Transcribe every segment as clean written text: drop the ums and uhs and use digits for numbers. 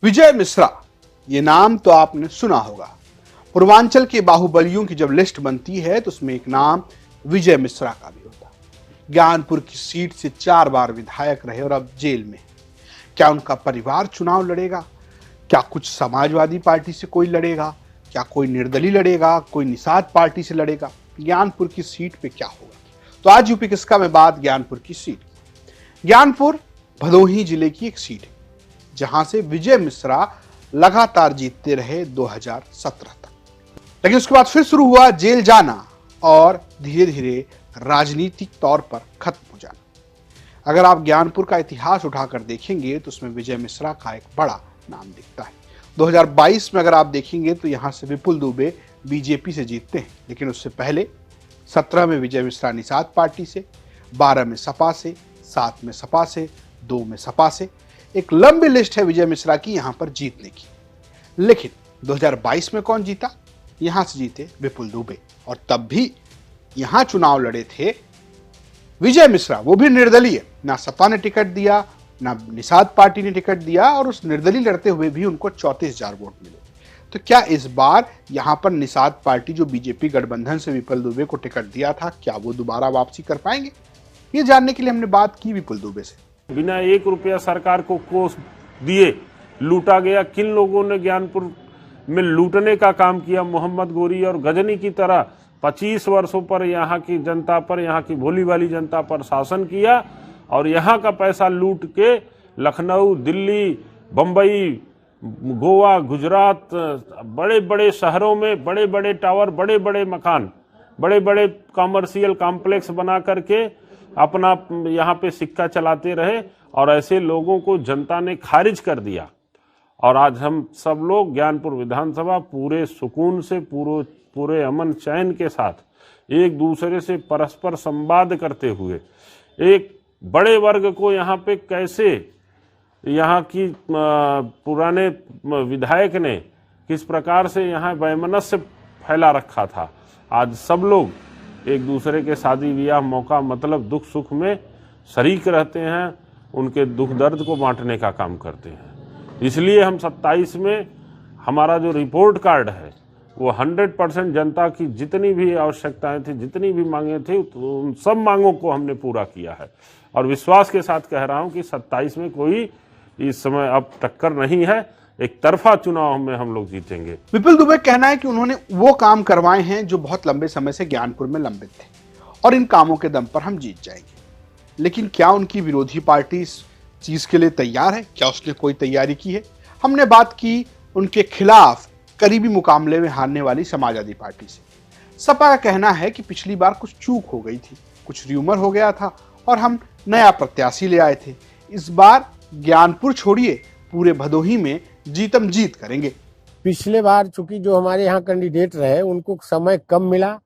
विजय मिश्रा, ये नाम तो आपने सुना होगा। पूर्वांचल के बाहुबलियों की जब लिस्ट बनती है तो उसमें एक नाम विजय मिश्रा का भी होता है। ज्ञानपुर की सीट से 4 बार विधायक रहे और अब जेल में। क्या उनका परिवार चुनाव लड़ेगा? क्या कुछ समाजवादी पार्टी से कोई लड़ेगा? क्या कोई निर्दलीय लड़ेगा? कोई निषाद पार्टी से लड़ेगा? ज्ञानपुर की सीट पे क्या होगा? तो आज यूपी किसका में बात ज्ञानपुर की सीट। ज्ञानपुर भदोही जिले की एक सीट है जहां से विजय मिश्रा लगातार जीतते रहे 2017 तक, लेकिन उसके बाद फिर शुरू हुआ जेल जाना और धीरे धीरे राजनीतिक तौर पर खत्म हो जाना। अगर आप ज्ञानपुर का इतिहास उठाकर देखेंगे तो उसमें विजय मिश्रा का एक बड़ा नाम दिखता है। 2022 में अगर आप देखेंगे तो यहां से विपुल दुबे बीजेपी से जीतते हैं, लेकिन उससे पहले 17 में विजय मिश्रा निषाद पार्टी से, 12 में सपा से, 7 में सपा से, 2 में सपा से। एक लंबी लिस्ट है विजय मिश्रा की यहां पर जीतने की। लेकिन 2022 में कौन जीता? यहां से जीते विपुल दुबे, और तब भी यहां चुनाव लड़े थे विजय मिश्रा, वो भी निर्दलीय। ना सपा ने टिकट दिया, ना निषाद पार्टी ने टिकट दिया, और उस निर्दलीय लड़ते हुए भी उनको 34,000 वोट मिले। तो क्या इस बार यहां पर निषाद पार्टी जो बीजेपी गठबंधन से विपुल दुबे को टिकट दिया था, क्या वो दोबारा वापसी कर पाएंगे? ये जानने के लिए हमने बात की विपुल दुबे से। बिना 1 रुपया सरकार को कोष दिए लूटा गया। किन लोगों ने ज्ञानपुर में लूटने का काम किया? मोहम्मद गोरी और गजनी की तरह 25 वर्षों पर यहाँ की जनता पर, यहाँ की भोली वाली जनता पर शासन किया और यहाँ का पैसा लूट के लखनऊ, दिल्ली, बंबई, गोवा, गुजरात, बड़े बड़े शहरों में बड़े बड़े टावर, बड़े बड़े मकान, बड़े बड़े कॉमर्शियल कॉम्प्लेक्स बना करके अपना यहाँ पे सिक्का चलाते रहे, और ऐसे लोगों को जनता ने खारिज कर दिया। और आज हम सब लोग ज्ञानपुर विधानसभा पूरे सुकून से, पूरे अमन चैन के साथ एक दूसरे से परस्पर संवाद करते हुए एक बड़े वर्ग को यहाँ पे कैसे यहाँ की पुराने विधायक ने किस प्रकार से यहाँ वैमनस्य फैला रखा था, आज सब लोग एक दूसरे के शादी ब्याह मौका मतलब दुख सुख में शरीक रहते हैं, उनके दुख दर्द को बांटने का काम करते हैं। इसलिए हम 27 में हमारा जो रिपोर्ट कार्ड है वो 100% जनता की जितनी भी आवश्यकताएं थी, जितनी भी मांगे थी, तो उन सब मांगों को हमने पूरा किया है। और विश्वास के साथ कह रहा हूं कि 27 में कोई इस समय अब टक्कर नहीं है, एक तरफा चुनाव में हम लोग जीतेंगे। विपुल दुबे कहना है कि उन्होंने वो काम करवाए हैं जो बहुत लंबे समय से ज्ञानपुर में लंबित थे, और इन कामों के दम पर हम जीत जाएंगे। लेकिन क्या उनकी विरोधी पार्टी इस चीज के लिए तैयार है? क्या उसने कोई तैयारी की है? हमने बात की उनके खिलाफ करीबी मुकाबले में हारने वाली समाजवादी पार्टी से। सपा का कहना है कि पिछली बार कुछ चूक हो गई थी, कुछ र्यूमर हो गया था और हम नया प्रत्याशी ले आए थे। इस बार ज्ञानपुर छोड़िए, पूरे भदोही में जीतम जीत करेंगे। पिछले बार चूंकि जो हमारे यहाँ कैंडिडेट रहे उनको समय कम मिला,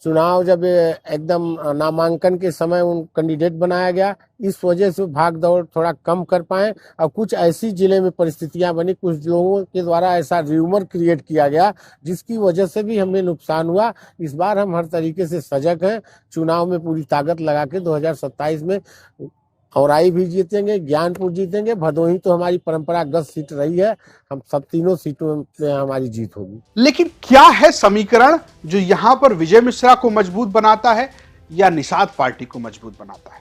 चुनाव जब एकदम नामांकन के समय उन कैंडिडेट बनाया गया, इस वजह से भाग दौड़ थोड़ा कम कर पाए। और कुछ ऐसी जिले में परिस्थितियां बनी, कुछ लोगों के द्वारा ऐसा र्यूमर क्रिएट किया गया जिसकी वजह से भी हमें नुकसान हुआ। इस बार हम हर तरीके से सजग हैं, चुनाव में पूरी ताकत लगा के 2027 में औराई भी जीतेंगे, ज्ञानपुर जीतेंगे, भदोही तो हमारी परंपरागत सीट रही है, हम सब तीनों सीटों में हमारी जीत होगी। लेकिन क्या है समीकरण जो यहां पर विजय मिश्रा को मजबूत बनाता है या निषाद पार्टी को मजबूत बनाता है?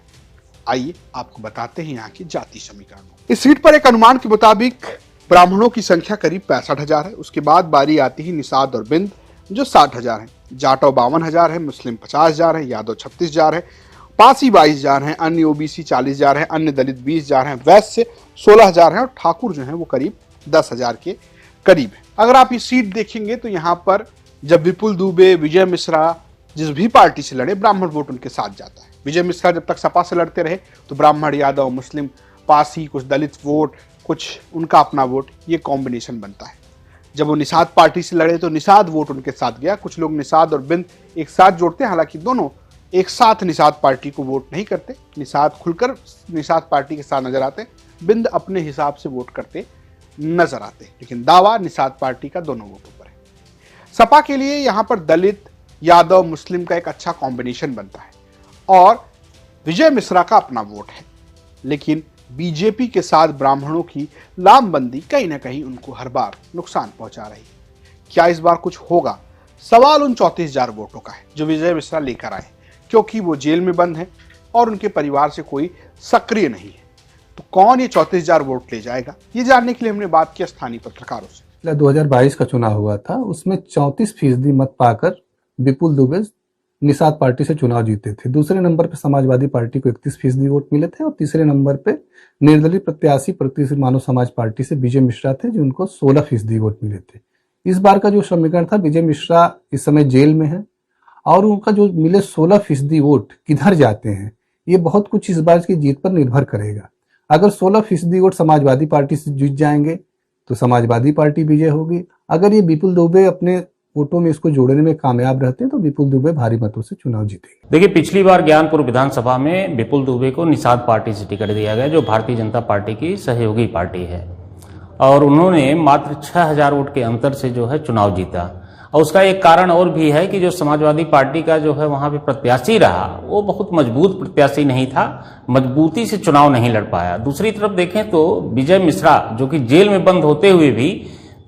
आइए आपको बताते हैं यहाँ की जाति समीकरण। इस सीट पर एक अनुमान के मुताबिक ब्राह्मणों की संख्या करीब 65,000 है। उसके बाद बारी आती है निषाद और बिंद जो 60,000 है, जाटव 52,000 है, मुस्लिम 50,000 है, यादव 36,000 है, पासी 22,000 हैं, अन्य ओबीसी 40,000 हैं, अन्य दलित 20,000 हैं, वैश्य 16,000 हैं और ठाकुर जो हैं वो करीब 10,000 के करीब है। अगर आप ये सीट देखेंगे तो यहाँ पर जब विपुल दुबे, विजय मिश्रा जिस भी पार्टी से लड़े, ब्राह्मण वोट उनके साथ जाता है। विजय मिश्रा जब तक सपा से लड़ते रहे तो ब्राह्मण, यादव, मुस्लिम, पासी, कुछ दलित वोट, कुछ उनका अपना वोट, ये कॉम्बिनेशन बनता है। जब वो निषाद पार्टी से लड़े तो निषाद वोट उनके साथ गया। कुछ लोग निषाद और बिंद एक साथ जोड़ते हैं, हालांकि दोनों एक साथ निषाद पार्टी को वोट नहीं करते। निषाद खुलकर निषाद पार्टी के साथ नजर आते हैं, बिंद अपने हिसाब से वोट करते नजर आते हैं, लेकिन दावा निषाद पार्टी का दोनों वोटों पर है। सपा के लिए यहां पर दलित, यादव, मुस्लिम का एक अच्छा कॉम्बिनेशन बनता है और विजय मिश्रा का अपना वोट है। लेकिन बीजेपी के साथ ब्राह्मणों की लामबंदी कहीं ना कहीं उनको हर बार नुकसान पहुंचा रही है। क्या इस बार कुछ होगा? सवाल उन 34,000 वोटों का है जो विजय मिश्रा लेकर आए, क्योंकि वो जेल में बंद है और उनके परिवार से कोई सक्रिय नहीं है। तो कौन ये 34,000 वोट ले जाएगा, ये जानने के लिए हमने बात की स्थानीय पत्रकारों से। 2022 का चुनाव हुआ था, उसमें 34% मत पाकर विपुल दुबे निषाद पार्टी से चुनाव जीते थे। दूसरे नंबर पर समाजवादी पार्टी को 31% वोट मिले थे और तीसरे नंबर पे निर्दलीय प्रत्याशी प्रतिष्ठित मानव समाज पार्टी से विजय मिश्रा थे, जिनको 16% वोट मिले थे। इस बार का जो समीकरण था, विजय मिश्रा इस समय जेल में है और उनका जो मिले 16% वोट किधर जाते हैं, ये बहुत कुछ इस बार की जीत पर निर्भर करेगा। अगर 16% वोट समाजवादी पार्टी से जीत जाएंगे तो समाजवादी पार्टी विजय होगी। अगर ये विपुल दुबे अपने वोटों में इसको जोड़ने में कामयाब रहते हैं तो विपुल दुबे भारी मतों से चुनाव जीतेंगे। देखिए, पिछली बार ज्ञानपुर विधानसभा में विपुल दुबे को निषाद पार्टी से टिकट दिया गया, जो भारतीय जनता पार्टी की सहयोगी पार्टी है, और उन्होंने मात्र 6,000 वोट के अंतर से जो है चुनाव जीता। और उसका एक कारण और भी है कि जो समाजवादी पार्टी का जो है वहां पे प्रत्याशी रहा, वो बहुत मजबूत प्रत्याशी नहीं था, मजबूती से चुनाव नहीं लड़ पाया। दूसरी तरफ देखें तो विजय मिश्रा, जो कि जेल में बंद होते हुए भी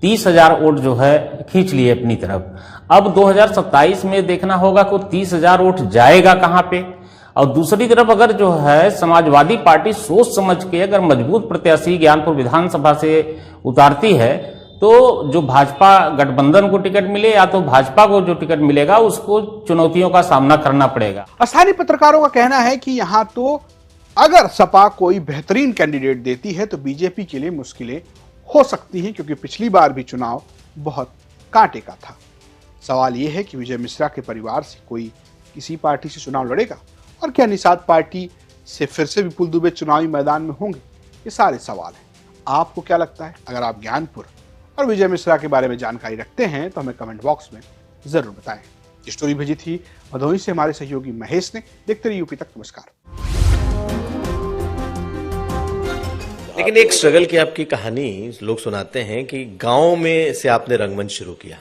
30,000 वोट जो है खींच लिए अपनी तरफ। अब 2027 में देखना होगा कि 30,000 वोट जाएगा कहां पे। और दूसरी तरफ अगर जो है समाजवादी पार्टी सोच समझ के अगर मजबूत प्रत्याशी ज्ञानपुर विधानसभा से उतारती है तो जो भाजपा गठबंधन को टिकट मिले या तो भाजपा को जो टिकट मिलेगा उसको चुनौतियों का सामना करना पड़ेगा। स्थानीय पत्रकारों का कहना है कि यहां तो अगर सपा कोई बेहतरीन कैंडिडेट देती है तो बीजेपी के लिए मुश्किलें हो सकती हैं, क्योंकि पिछली बार भी चुनाव बहुत कांटे का था। सवाल यह है कि विजय मिश्रा के परिवार से कोई किसी पार्टी से चुनाव लड़ेगा और क्या निषाद पार्टी से फिर से विपुल दुबे चुनावी मैदान में होंगे? ये सारे सवाल हैं। आपको क्या लगता है? अगर आप ज्ञानपुर और विजय मिश्रा के बारे में जानकारी रखते हैं तो हमें कमेंट बॉक्स में जरूर बताएं। ये स्टोरी भेजी थी भदोही से हमारे सहयोगी महेश ने। देखते रहिए यूपी तक। नमस्कार। लेकिन एक स्ट्रगल की आपकी कहानी लोग सुनाते हैं कि गांव में से आपने रंगमंच शुरू किया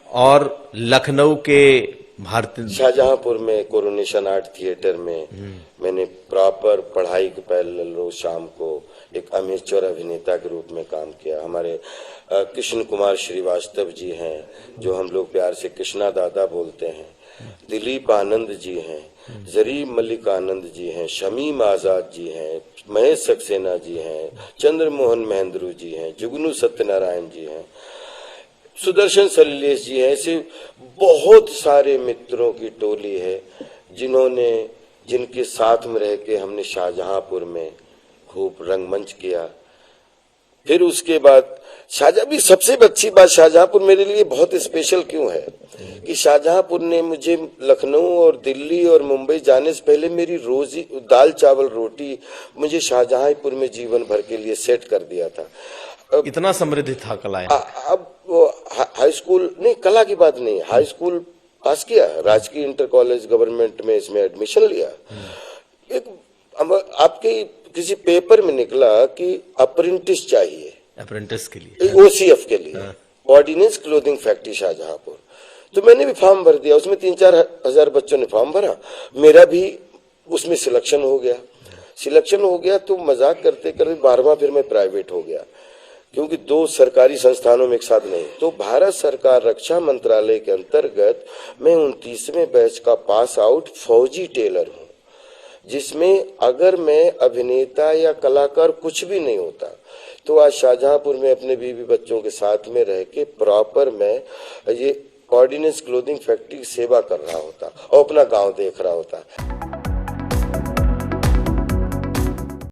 और लखनऊ के भारतीय शाहजहांपुर में कोरोनेशन आर्ट थिएटर में मैंने प्रॉपर पढ़ाई के पहले रोज शाम को एक अमेचर अभिनेता के रूप में काम किया। हमारे कृष्ण कुमार श्रीवास्तव जी हैं, जो हम लोग प्यार से कृष्णा दादा बोलते हैं, दिलीप आनंद जी हैं, जरीब मलिक आनंद जी हैं, शमीम आजाद जी हैं, महेश सक्सेना जी हैं, चंद्रमोहन महेंद्रू जी हैं, जुगनू सत्यनारायण जी हैं, सुदर्शन सलिलेश जी हैं। ऐसे बहुत सारे मित्रों की टोली है जिनके साथ में रह के हमने शाहजहांपुर में खूब रंगमंच किया। फिर उसके बाद भी सबसे अच्छी बात, शाहजहांपुर मेरे लिए बहुत स्पेशल क्यों है कि शाहजहांपुर ने मुझे लखनऊ और दिल्ली और मुंबई जाने से पहले मेरी रोजी दाल चावल रोटी मुझे शाहजहांपुर में जीवन भर के लिए सेट कर दिया था। इतना समृद्ध था कलाएं। अब वो हाई स्कूल नहीं, कला की बात नहीं, हाई स्कूल पास किया, राजकीय इंटर कॉलेज गवर्नमेंट में इसमें एडमिशन लिया। एक आपके किसी पेपर में निकला कि अप्रेंटिस चाहिए, अप्रेंटिस के लिए, ओसीएफ के लिए, ऑर्डिनेंस क्लोथिंग फैक्ट्री शाहजहांपुर। तो मैंने भी फॉर्म भर दिया, उसमें 3-4 हजार बच्चों ने फॉर्म भरा, मेरा भी उसमें सिलेक्शन हो गया। तो मजाक करते करते 12वां फिर मैं प्राइवेट हो गया, क्योंकि 2 सरकारी संस्थानों में एक साथ नहीं। तो भारत सरकार रक्षा मंत्रालय के अंतर्गत मैं 29वें बैच का पास आउट फौजी टेलर हूँ, जिसमें अगर मैं अभिनेता या कलाकार कुछ भी नहीं होता तो आज शाहजहांपुर में अपने बीवी बच्चों के साथ में रह के प्रॉपर मैं ये ऑर्डिनेंस क्लोथिंग फैक्ट्री की सेवा कर रहा होता और अपना गांव देख रहा होता।